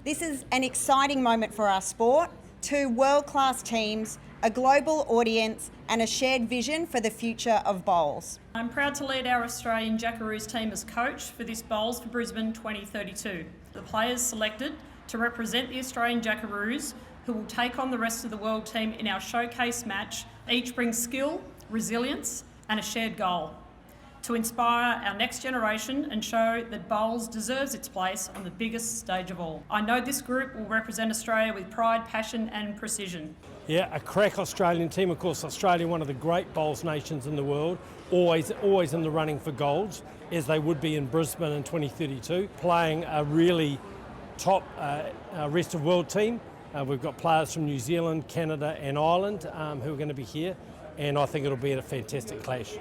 This is an exciting moment for our sport, two world-class teams, a global audience and a shared vision for the future of bowls. I'm proud to lead our Australian Jackaroos team as coach for this Bowls for Brisbane 2032. The players selected to represent the Australian Jackaroos, who will take on the rest of the world team in our showcase match, each brings skill, resilience and a shared goal to inspire our next generation and show that bowls deserves its place on the biggest stage of all. I know this group will represent Australia with pride, passion and precision. Yeah, a crack Australian team. Of course, Australia, one of the great bowls nations in the world, always in the running for golds, as they would be in Brisbane in 2032, playing a really top rest of world team. We've got players from New Zealand, Canada and Ireland who are going to be here, and I think it'll be a fantastic clash.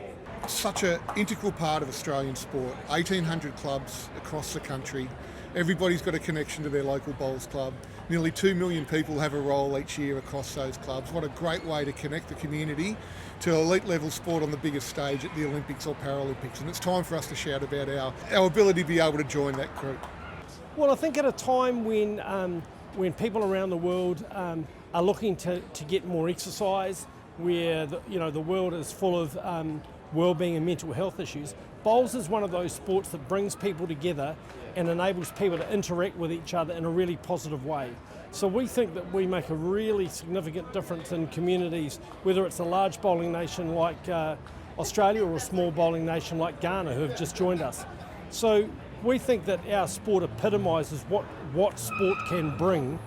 Such an integral part of Australian sport, 1,800 clubs across the country. Everybody's got a connection to their local bowls club. Nearly 2 million people have a role each year across those clubs. What a great way to connect the community to elite level sport on the biggest stage at the Olympics or Paralympics. And it's time for us to shout about our ability to be able to join that group. Well, I think at a time when people around the world are looking to get more exercise, where the world is full of wellbeing and mental health issues, bowls is one of those sports that brings people together and enables people to interact with each other in a really positive way. So we think that we make a really significant difference in communities, whether it's a large bowling nation like Australia or a small bowling nation like Ghana, who have just joined us. So we think that our sport epitomises what sport can bring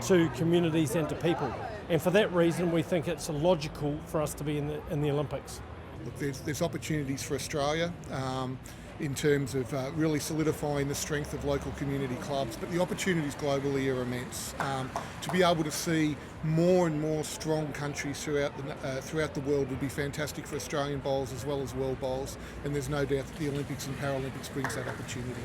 to communities and to people. And for that reason, we think it's logical for us to be in the Olympics. Look, there's opportunities for Australia in terms of really solidifying the strength of local community clubs, but the opportunities globally are immense. To be able to see more and more strong countries throughout the world would be fantastic for Australian bowls as well as world bowls, and there's no doubt that the Olympics and Paralympics brings that opportunity.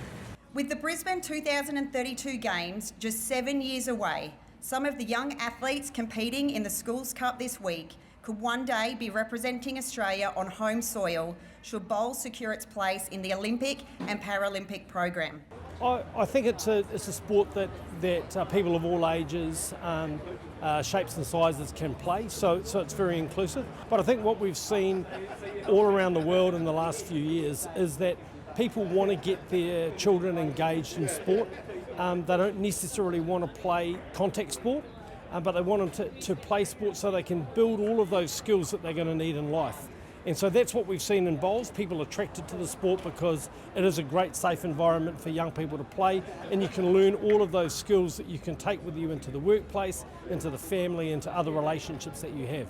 With the Brisbane 2032 Games just 7 years away, some of the young athletes competing in the Schools Cup this week could one day be representing Australia on home soil should bowls secure its place in the Olympic and Paralympic program. I think it's a sport that people of all ages, shapes and sizes can play, so it's very inclusive. But I think what we've seen all around the world in the last few years is that people want to get their children engaged in sport. They don't necessarily want to play contact sport, but they want them to play sport so they can build all of those skills that they're going to need in life. And so that's what we've seen in bowls, people attracted to the sport because it is a great safe environment for young people to play, and you can learn all of those skills that you can take with you into the workplace, into the family, into other relationships that you have.